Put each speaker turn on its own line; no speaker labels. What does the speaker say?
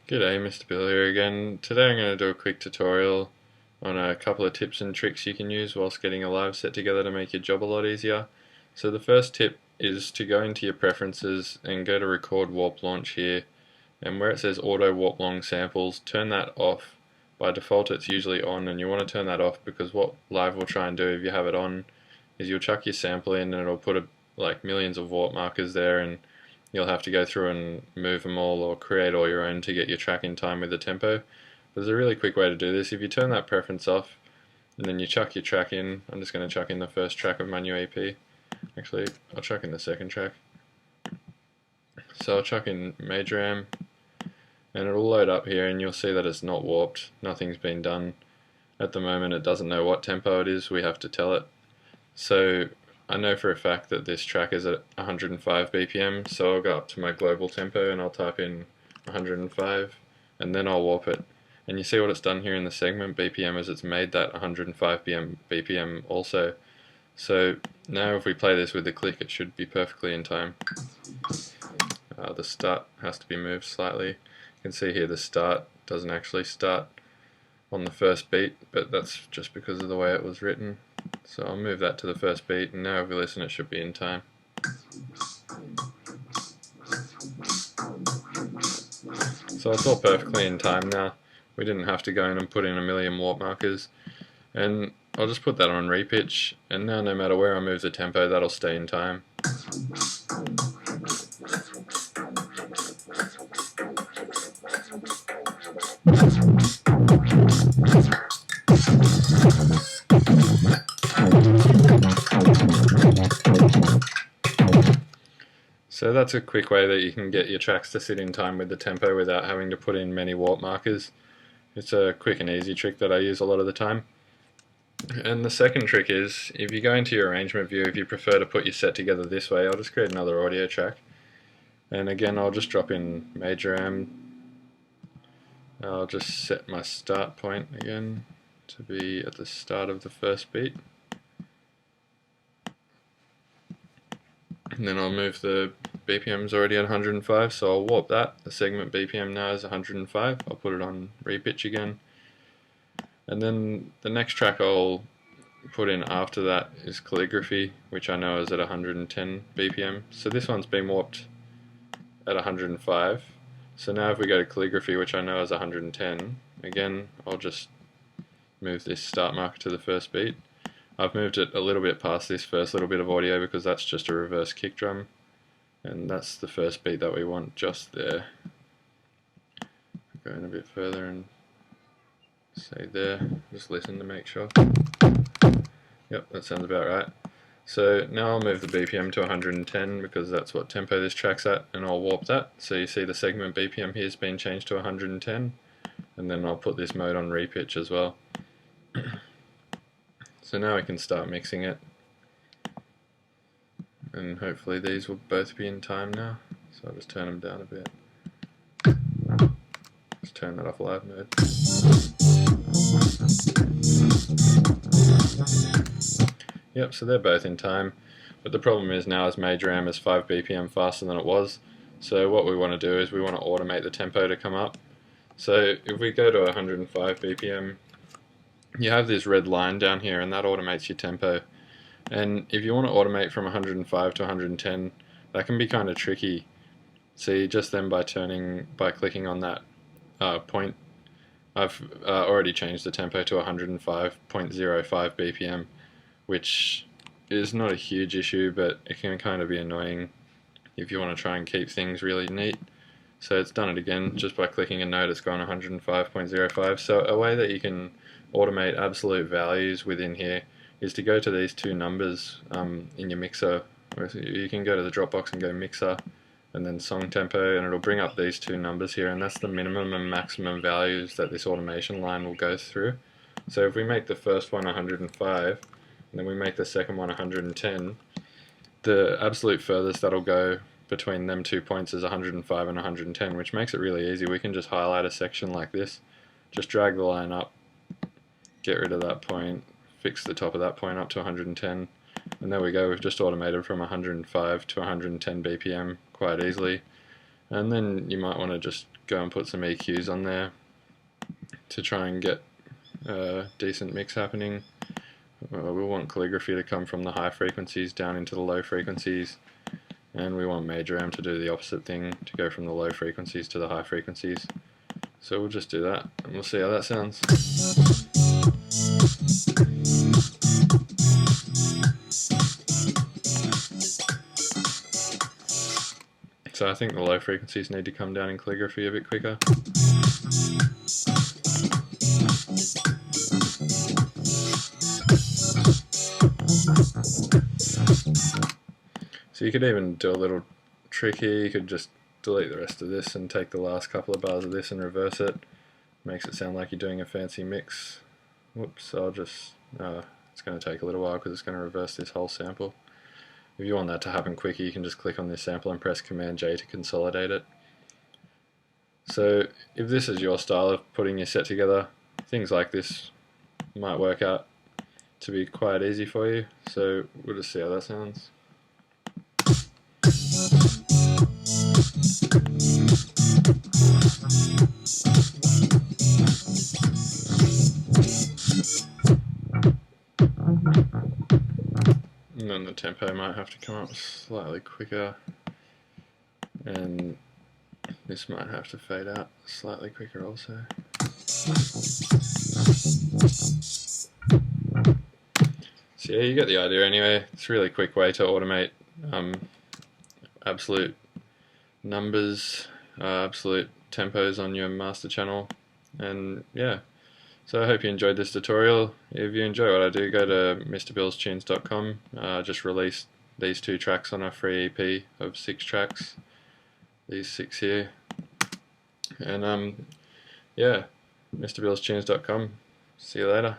G'day, Mr. Bill here again. Today I'm going to do a quick tutorial on a couple of tips and tricks you can use whilst getting a live set together to make your job a lot easier. So the first tip is to go into your preferences and go to record warp launch here, and where it says auto warp long samples, turn that off. By default it's usually on, and you want to turn that off because what live will try and do if you have it on is you'll chuck your sample in and it'll put like millions of warp markers there, and you'll have to go through and move them all or create all your own to get your track in time with the tempo. But there's a really quick way to do this. If you turn that preference off and then you chuck your track in, I'm just going to chuck in the first track of my new EP. Actually, I'll chuck in the second track. So I'll chuck in major am and it'll load up here, and you'll see that it's not warped. Nothing's been done. At the moment it doesn't know what tempo it is, we have to tell it. So I know for a fact that this track is at 105 BPM, so I'll go up to my global tempo and I'll type in 105 and then I'll warp it. And you see what it's done here in the segment BPM is it's made that 105 BPM also. So now if we play this with the click, it should be perfectly in time. The start has to be moved slightly. You can see here the start doesn't actually start on the first beat, but that's just because of the way it was written. So I'll move that to the first beat, and now if we listen it should be in time. So it's all perfectly in time now. We didn't have to go in and put in a million warp markers. And I'll just put that on repitch, and now no matter where I move the tempo, that'll stay in time. So that's a quick way that you can get your tracks to sit in time with the tempo without having to put in many warp markers. It's a quick and easy trick that I use a lot of the time. And the second trick is, if you go into your arrangement view, if you prefer to put your set together this way, I'll just create another audio track. And again, I'll just drop in major am. I'll just set my start point again to be at the start of the first beat. And then I'll move the BPM's already at 105, so I'll warp that. The segment BPM now is 105. I'll put it on repitch again. And then the next track I'll put in after that is calligraphy, which I know is at 110 BPM. So this one's been warped at 105. So now if we go to calligraphy, which I know is 110, again I'll just move this start marker to the first beat. I've moved it a little bit past this first little bit of audio because that's just a reverse kick drum, and that's the first beat that we want just there. Going a bit further and say there, just listen to make sure. Yep, that sounds about right. So now I'll move the BPM to 110 because that's what tempo this track's at, and I'll warp that. So you see the segment BPM here has been changed to 110, and then I'll put this mode on repitch as well. So now we can start mixing it, and hopefully these will both be in time now. So I'll just turn them down a bit. Just turn that off live mode. Yep, so they're both in time, but the problem is now is major am is 5 BPM faster than it was. So what we want to do is we want to automate the tempo to come up. So if we go to 105 BPM, you have this red line down here, and that automates your tempo. And if you want to automate from 105 to 110, that can be kind of tricky. See, just then by clicking on that point, I've already changed the tempo to 105.05 BPM, which is not a huge issue, but it can kind of be annoying if you want to try and keep things really neat. So it's done it again, just by clicking a note it's gone 105.05. So a way that you can automate absolute values within here is to go to these two numbers in your mixer. You can go to the Dropbox and go mixer and then song tempo, and it'll bring up these two numbers here, and that's the minimum and maximum values that this automation line will go through. So if we make the first one 105 and then we make the second one 110, the absolute furthest that'll go between them 2 points is 105 and 110, which makes it really easy. We can just highlight a section like this, just drag the line up, get rid of that point, fix the top of that point up to 110, and there we go. We've just automated from 105 to 110 BPM quite easily. And then you might want to just go and put some EQs on there to try and get a decent mix happening. We want calligraphy to come from the high frequencies down into the low frequencies, and we want Major Am to do the opposite thing, to go from the low frequencies to the high frequencies. So we'll just do that and we'll see how that sounds. So I think the low frequencies need to come down in calligraphy a bit quicker. So you could even do a little trick here. You could just delete the rest of this and take the last couple of bars of this and reverse it. Makes it sound like you're doing a fancy mix. Whoops, I'll just, it's going to take a little while because it's going to reverse this whole sample. If you want that to happen quicker, you can just click on this sample and press Command J to consolidate it. So if this is your style of putting your set together, things like this might work out to be quite easy for you. So we'll just see how that sounds. And then the tempo might have to come up slightly quicker, and this might have to fade out slightly quicker also. So yeah, you get the idea anyway. It's a really quick way to automate absolute numbers, absolute tempos on your master channel, and yeah. So I hope you enjoyed this tutorial. If you enjoy what I do, go to MrBillsTunes.com. Just released these 2 tracks on a free EP of 6 tracks. These 6 here. And yeah, MrBillsTunes.com. See you later.